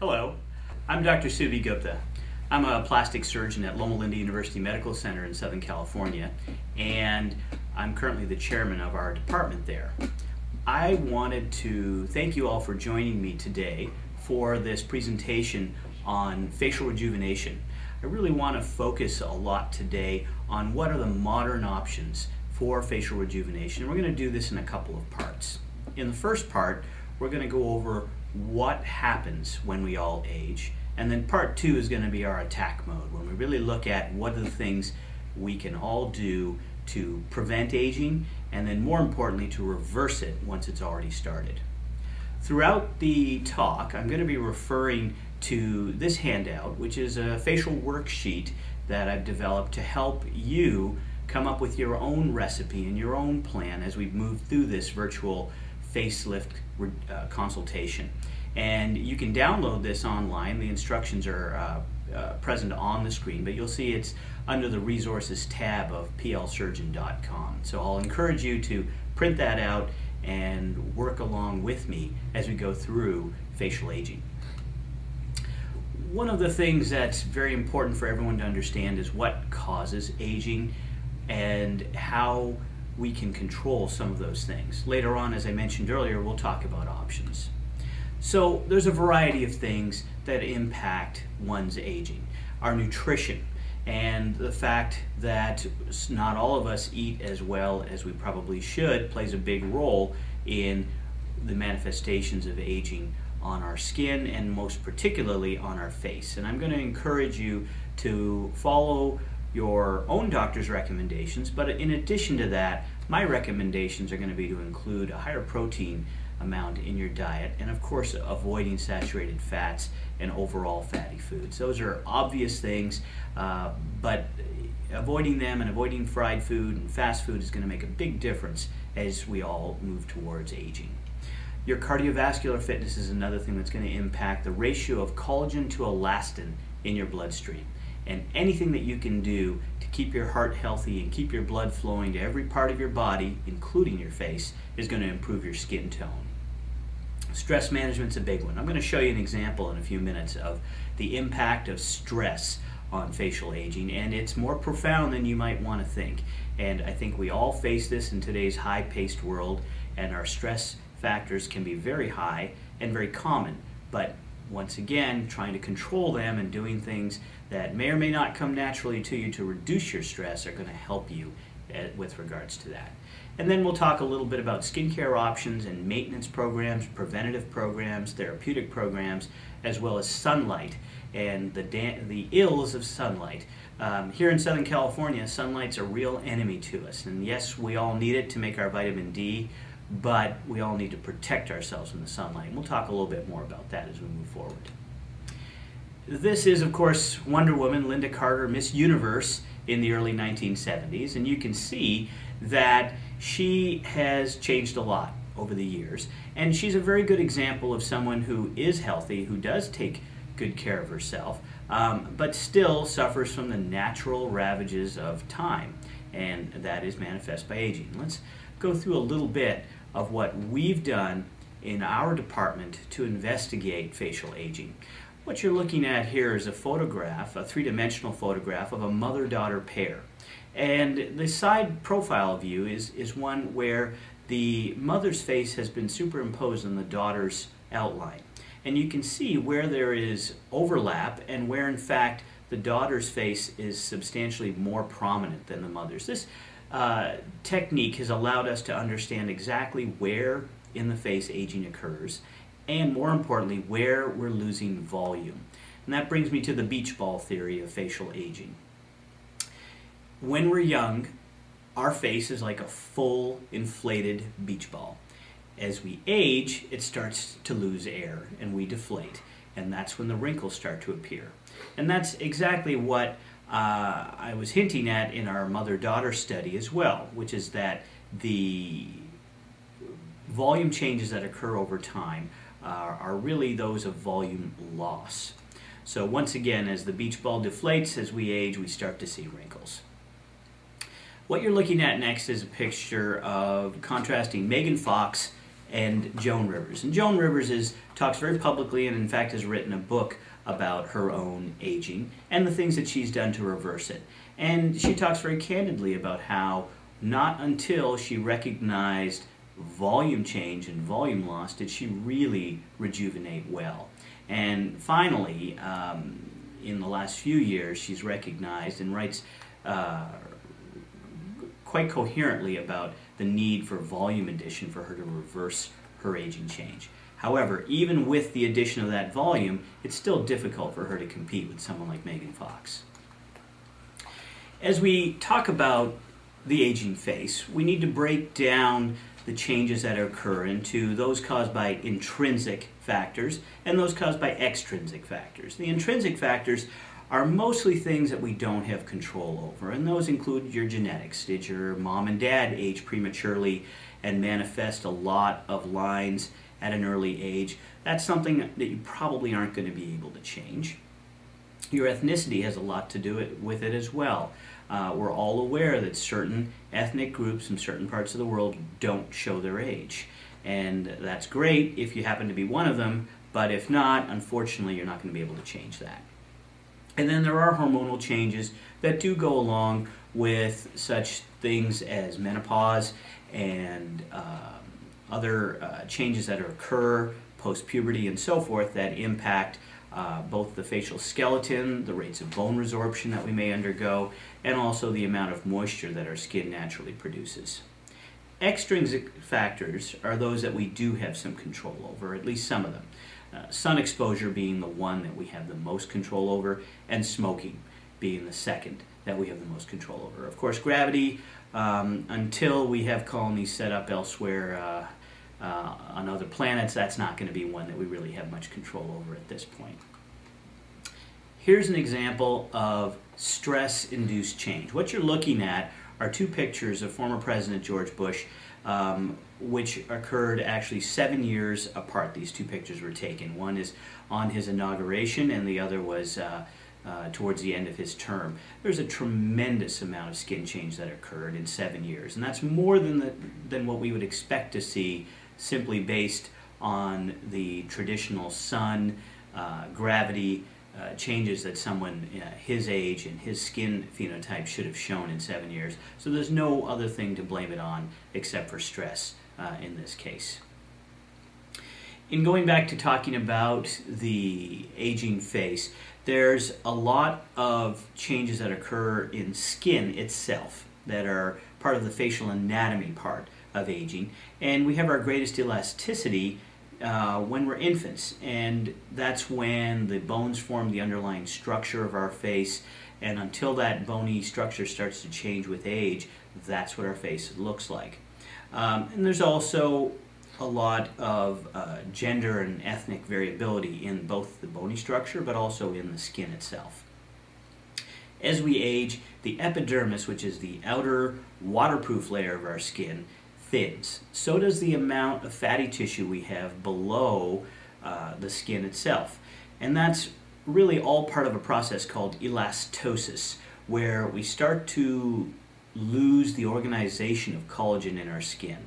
Hello, I'm Dr. Subhas Gupta. I'm a plastic surgeon at Loma Linda University Medical Center in Southern California, and I'm currently the chairman of our department there. I wanted to thank you all for joining me today for this presentation on facial rejuvenation. I really want to focus a lot today on what are the modern options for facial rejuvenation. We're going to do this in a couple of parts. In the first part, we're going to go over what happens when we all age, and then part two is going to be our attack mode, when we really look at what are the things we can all do to prevent aging, and then more importantly to reverse it once it's already started. Throughout the talk, I'm going to be referring to this handout, which is a facial worksheet that I've developed to help you come up with your own recipe and your own plan as we move through this virtual facelift consultation. And you can download this online. The instructions are present on the screen, but you'll see it's under the resources tab of plsurgeon.com. So I'll encourage you to print that out and work along with me as we go through facial aging. One of the things that's very important for everyone to understand is what causes aging and how we can control some of those things. Later on, as I mentioned earlier, we'll talk about options. So there's a variety of things that impact one's aging. Our nutrition, and the fact that not all of us eat as well as we probably should plays a big role in the manifestations of aging on our skin, and most particularly on our face. And I'm going to encourage you to follow your own doctor's recommendations, but in addition to that, my recommendations are going to be to include a higher protein amount in your diet, and of course avoiding saturated fats and overall fatty foods. Those are obvious things, but avoiding them and avoiding fried food and fast food is going to make a big difference as we all move towards aging. Your cardiovascular fitness is another thing that's going to impact the ratio of collagen to elastin in your bloodstream. And anything that you can do to keep your heart healthy and keep your blood flowing to every part of your body, including your face, is going to improve your skin tone. Stress management's a big one. I'm going to show you an example in a few minutes of the impact of stress on facial aging, and it's more profound than you might want to think. And I think we all face this in today's high-paced world, and our stress factors can be very high and very common. But once again, trying to control them and doing things that may or may not come naturally to you to reduce your stress are going to help you with regards to that. And then we'll talk a little bit about skincare options and maintenance programs, preventative programs, therapeutic programs, as well as sunlight and the ills of sunlight. Here in Southern California, sunlight's a real enemy to us. And yes, we all need it to make our vitamin D, but we all need to protect ourselves from the sunlight. And we'll talk a little bit more about that as we move forward. This is, of course, Wonder Woman, Linda Carter, Miss Universe in the early 1970s, and you can see that she has changed a lot over the years, and she's a very good example of someone who is healthy, who does take good care of herself, but still suffers from the natural ravages of time, and that is manifest by aging. Let's go through a little bit of what we've done in our department to investigate facial aging. What you're looking at here is a photograph, a three-dimensional photograph of a mother-daughter pair. And the side profile view is one where the mother's face has been superimposed on the daughter's outline. And you can see where there is overlap and where in fact the daughter's face is substantially more prominent than the mother's. This technique has allowed us to understand exactly where in the face aging occurs, and more importantly, where we're losing volume. And that brings me to the beach ball theory of facial aging. When we're young, our face is like a full inflated beach ball. As we age, it starts to lose air and we deflate, and that's when the wrinkles start to appear. And that's exactly what I was hinting at in our mother-daughter study as well, which is that the volume changes that occur over time are really those of volume loss. So once again, as the beach ball deflates, as we age, we start to see wrinkles. What you're looking at next is a picture of contrasting Megan Fox and Joan Rivers. And Joan Rivers talks very publicly and in fact has written a book about her own aging and the things that she's done to reverse it. And she talks very candidly about how not until she recognized volume change and volume loss did she really rejuvenate well. And finally, in the last few years, she's recognized and writes quite coherently about the need for volume addition for her to reverse her aging change. However, even with the addition of that volume, it's still difficult for her to compete with someone like Megan Fox. As we talk about the aging face, we need to break down the changes that occur into those caused by intrinsic factors and those caused by extrinsic factors. The intrinsic factors are mostly things that we don't have control over, and those include your genetics. Did your mom and dad age prematurely and manifest a lot of lines at an early age? That's something that you probably aren't going to be able to change. Your ethnicity has a lot to do with it as well. We're all aware that certain ethnic groups in certain parts of the world don't show their age. And that's great if you happen to be one of them, but if not, unfortunately, you're not going to be able to change that. And then there are hormonal changes that do go along with such things as menopause and other changes that occur post-puberty and so forth that impact both the facial skeleton, the rates of bone resorption that we may undergo, and also the amount of moisture that our skin naturally produces. Extrinsic factors are those that we do have some control over, at least some of them. Sun exposure being the one that we have the most control over, and smoking being the second that we have the most control over. Of course, gravity, until we have colonies set up elsewhere on other planets, that's not going to be one that we really have much control over at this point. Here's an example of stress-induced change. What you're looking at are two pictures of former President George Bush, which occurred actually 7 years apart. These two pictures were taken. One is on his inauguration and the other was towards the end of his term. There's a tremendous amount of skin change that occurred in 7 years, and that's more than what we would expect to see simply based on the traditional sun, gravity changes that someone his age and his skin phenotype should have shown in 7 years. So there's no other thing to blame it on except for stress in this case. In going back to talking about the aging face, there's a lot of changes that occur in skin itself that are part of the facial anatomy part of aging, and we have our greatest elasticity when we're infants, and that's when the bones form the underlying structure of our face, and until that bony structure starts to change with age, that's what our face looks like. And there's also a lot of gender and ethnic variability in both the bony structure but also in the skin itself. As we age, the epidermis, which is the outer waterproof layer of our skin, thins. So does the amount of fatty tissue we have below the skin itself. And that's really all part of a process called elastosis, where we start to lose the organization of collagen in our skin.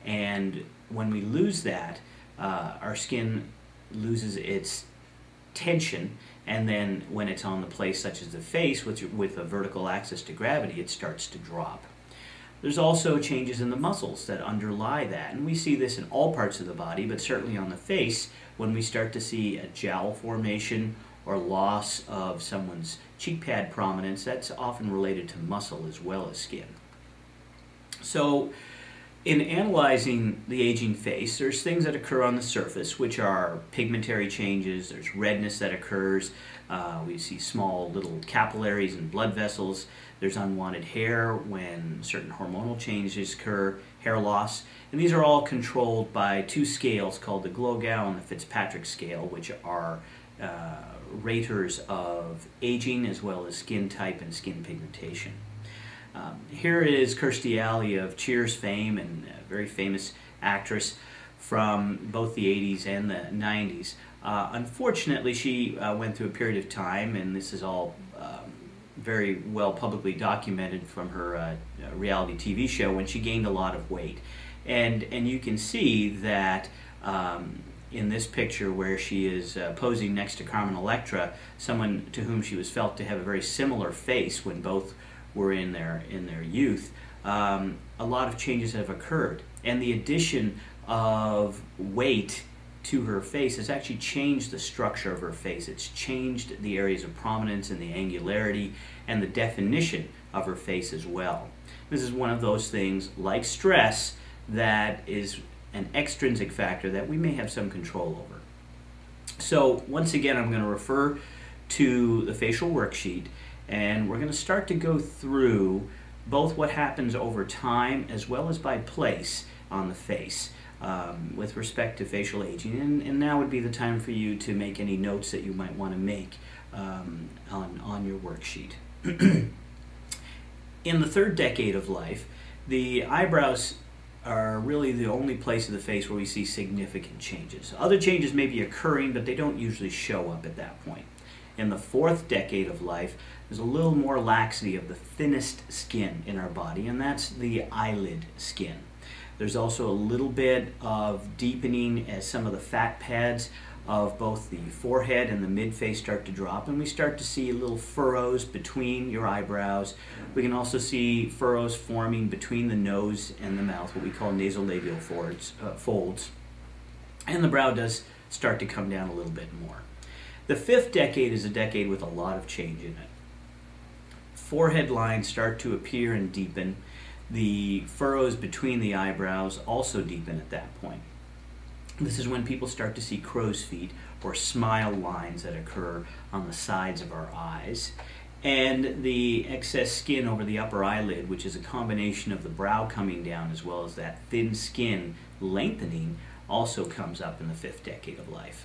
And when we lose that, our skin loses its tension, and then when it's on the place such as the face with a vertical axis to gravity, it starts to drop. There's also changes in the muscles that underlie that, and we see this in all parts of the body, but certainly on the face when we start to see a jowl formation or loss of someone's cheek pad prominence. That's often related to muscle as well as skin. So in analyzing the aging face, there's things that occur on the surface, which are pigmentary changes. There's redness that occurs. We see small little capillaries and blood vessels. There's unwanted hair when certain hormonal changes occur, hair loss. And these are all controlled by two scales called the Glogau and the Fitzpatrick scale, which are raters of aging as well as skin type and skin pigmentation. Here is Kirstie Alley of Cheers fame and a very famous actress from both the 80s and the 90s. Unfortunately, she went through a period of time, and this is all very well publicly documented from her reality TV show, when she gained a lot of weight. And you can see that in this picture where she is posing next to Carmen Electra, someone to whom she was felt to have a very similar face when both were in their youth, a lot of changes have occurred. And the addition of weight to her face has actually changed the structure of her face. It's changed the areas of prominence and the angularity and the definition of her face as well. This is one of those things, like stress, that is an extrinsic factor that we may have some control over. So once again, I'm going to refer to the facial worksheet, and we're going to start to go through both what happens over time as well as by place on the face with respect to facial aging. And now would be the time for you to make any notes that you might want to make on your worksheet. In the third decade of life, the eyebrows are really the only place of the face where we see significant changes. Other changes may be occurring, but they don't usually show up at that point. In the fourth decade of life, there's a little more laxity of the thinnest skin in our body, and that's the eyelid skin. There's also a little bit of deepening as some of the fat pads of both the forehead and the mid-face start to drop, and we start to see little furrows between your eyebrows. We can also see furrows forming between the nose and the mouth, what we call nasolabial folds. And the brow does start to come down a little bit more. The fifth decade is a decade with a lot of change in it. Forehead lines start to appear and deepen. The furrows between the eyebrows also deepen at that point. This is when people start to see crow's feet or smile lines that occur on the sides of our eyes. And the excess skin over the upper eyelid, which is a combination of the brow coming down as well as that thin skin lengthening, also comes up in the fifth decade of life.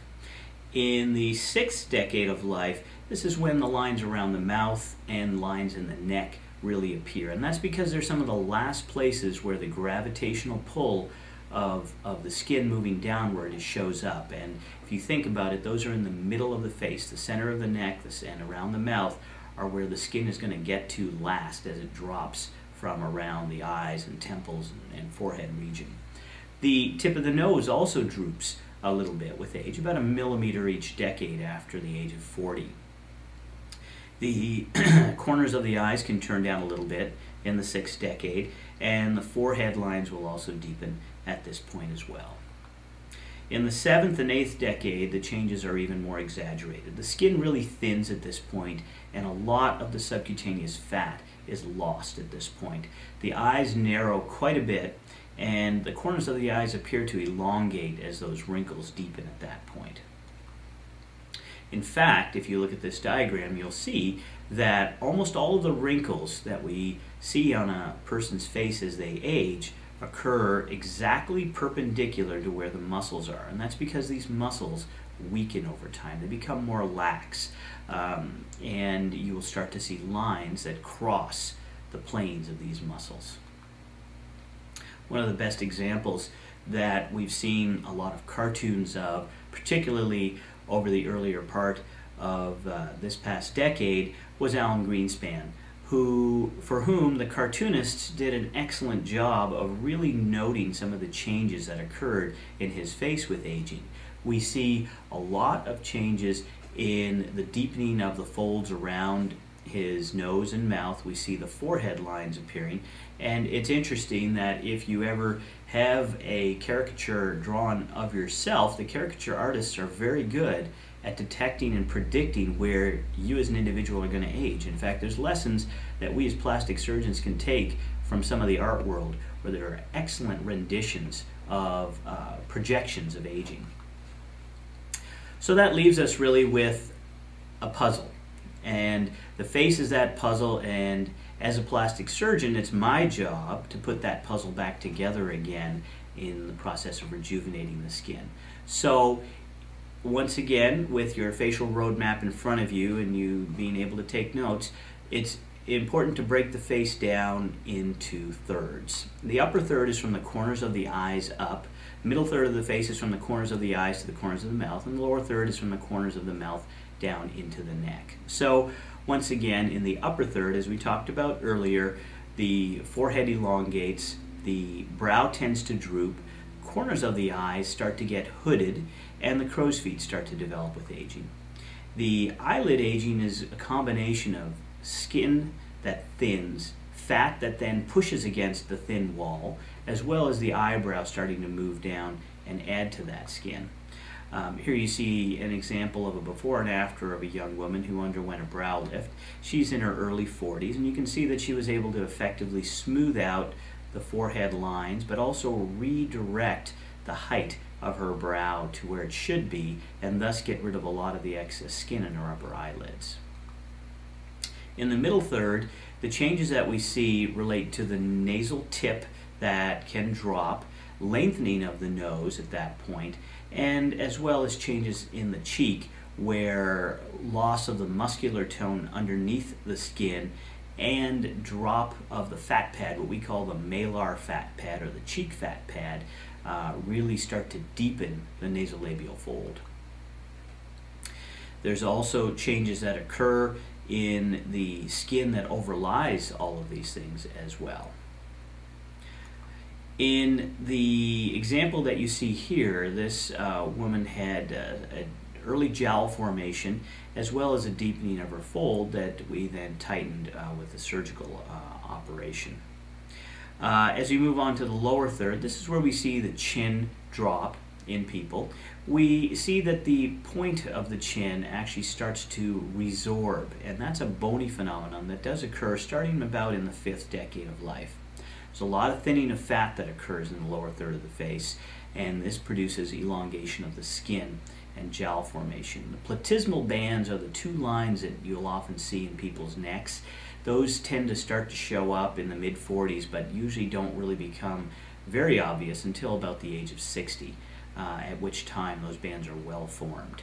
In the sixth decade of life, this is when the lines around the mouth and lines in the neck really appear. And that's because they're some of the last places where the gravitational pull of the skin moving downward shows up. And if you think about it, those are in the middle of the face, the center of the neck, and around the mouth are where the skin is going to get to last as it drops from around the eyes and temples and forehead region. The tip of the nose also droops a little bit with age, about 1 millimeter each decade after the age of 40. The corners of the eyes can turn down a little bit in the sixth decade, and the forehead lines will also deepen at this point as well. In the seventh and eighth decade, the changes are even more exaggerated. The skin really thins at this point, and a lot of the subcutaneous fat is lost at this point. The eyes narrow quite a bit, and the corners of the eyes appear to elongate as those wrinkles deepen at that point. In fact, if you look at this diagram, you'll see that almost all of the wrinkles that we see on a person's face as they age occur exactly perpendicular to where the muscles are. And that's because these muscles weaken over time. They become more lax. And you will start to see lines that cross the planes of these muscles. One of the best examples that we've seen a lot of cartoons of, particularly over the earlier part of this past decade, was Alan Greenspan, for whom the cartoonists did an excellent job of really noting some of the changes that occurred in his face with aging. We see a lot of changes in the deepening of the folds around his nose and mouth. We see the forehead lines appearing, and it's interesting that if you ever have a caricature drawn of yourself, the caricature artists are very good at detecting and predicting where you as an individual are going to age. In fact, there's lessons that we as plastic surgeons can take from some of the art world where there are excellent renditions of projections of aging. So that leaves us really with a puzzle. And the face is that puzzle, and as a plastic surgeon, it's my job to put that puzzle back together again in the process of rejuvenating the skin. So once again, with your facial roadmap in front of you and you being able to take notes, it's important to break the face down into thirds. The upper third is from the corners of the eyes up. The middle third of the face is from the corners of the eyes to the corners of the mouth, and the lower third is from the corners of the mouth down into the neck. So once again, in the upper third, as we talked about earlier, the forehead elongates the brow tends to droop, corners of the eyes start to get hooded, and the crow's feet start to develop with aging. The eyelid aging is a combination of skin that thins, fat that then pushes against the thin wall, as well as the eyebrow starting to move down and add to that skin. Here you see an example of a before and after of a young woman who underwent a brow lift. She's in her early 40s, and you can see that she was able to effectively smooth out the forehead lines, but also redirect the height of her brow to where it should be, and thus get rid of a lot of the excess skin in her upper eyelids. In the middle third, the changes that we see relate to the nasal tip that can drop, lengthening of the nose at that point, and as well as changes in the cheek where loss of the muscular tone underneath the skin and drop of the fat pad, what we call the malar fat pad or the cheek fat pad, really start to deepen the nasolabial fold. There's also changes that occur in the skin that overlies all of these things as well. In the example that you see here, this woman had an early jowl formation as well as a deepening of her fold that we then tightened with a surgical operation. As we move on to the lower third, this is where we see the chin drop in people. We see that the point of the chin actually starts to resorb, and that's a bony phenomenon that does occur starting about in the 5th decade of life. There's a lot of thinning of fat that occurs in the lower third of the face, and this produces elongation of the skin and jowl formation. The platysmal bands are the two lines that you'll often see in people's necks. Those tend to start to show up in the mid-40s, but usually don't really become very obvious until about the age of 60, at which time those bands are well formed.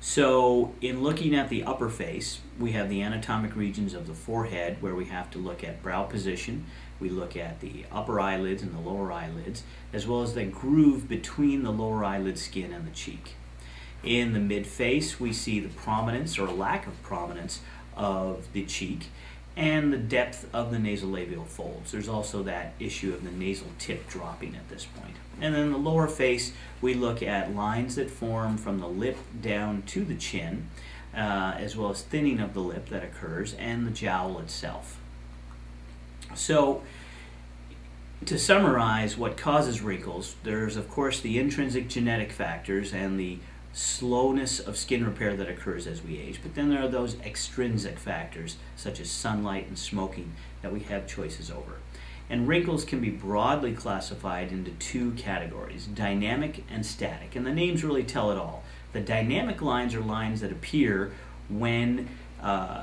So in looking at the upper face, we have the anatomic regions of the forehead where we have to look at brow position. We look at the upper eyelids and the lower eyelids, as well as the groove between the lower eyelid skin and the cheek. In the mid-face, we see the prominence or lack of prominence of the cheek and the depth of the nasolabial folds. There's also that issue of the nasal tip dropping at this point. And then the lower face, we look at lines that form from the lip down to the chin, as well as thinning of the lip that occurs, and the jowl itself. So, to summarize what causes wrinkles, there's of course the intrinsic genetic factors and the slowness of skin repair that occurs as we age, but then there are those extrinsic factors such as sunlight and smoking that we have choices over. And wrinkles can be broadly classified into two categories, dynamic and static, and the names really tell it all. The dynamic lines are lines that appear when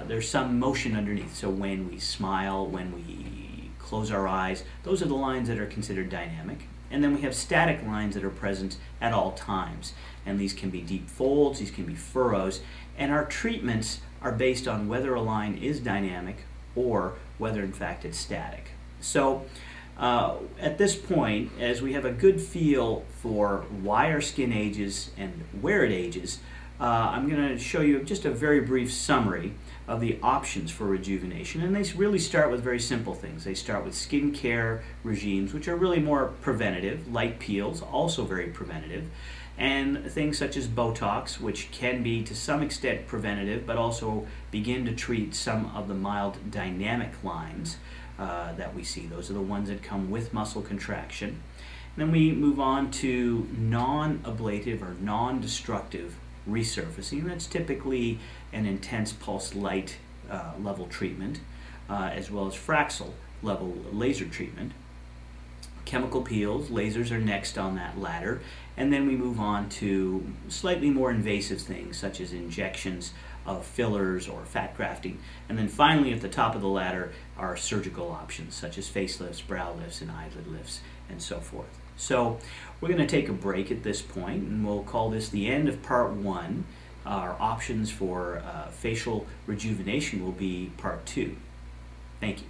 there's some motion underneath, so when we smile, when we close our eyes, those are the lines that are considered dynamic. And then we have static lines that are present at all times. And these can be deep folds, these can be furrows, and our treatments are based on whether a line is dynamic or whether in fact it's static. So at this point, as we have a good feel for why our skin ages and where it ages, I'm going to show you just a very brief summary of the options for rejuvenation, and they really start with very simple things. They start with skin care regimes, which are really more preventative, light peels, also very preventative, and things such as Botox, which can be to some extent preventative, but also begin to treat some of the mild dynamic lines that we see. Those are the ones that come with muscle contraction. And then we move on to non-ablative or non-destructive resurfacing. That's typically an intense pulse light level treatment, as well as Fraxel level laser treatment. Chemical peels, lasers are next on that ladder, and then we move on to slightly more invasive things such as injections of fillers or fat grafting, and then finally at the top of the ladder are surgical options such as facelifts, brow lifts, and eyelid lifts, and so forth. So we're going to take a break at this point, and we'll call this the end of part 1. Our options for facial rejuvenation will be part 2. Thank you.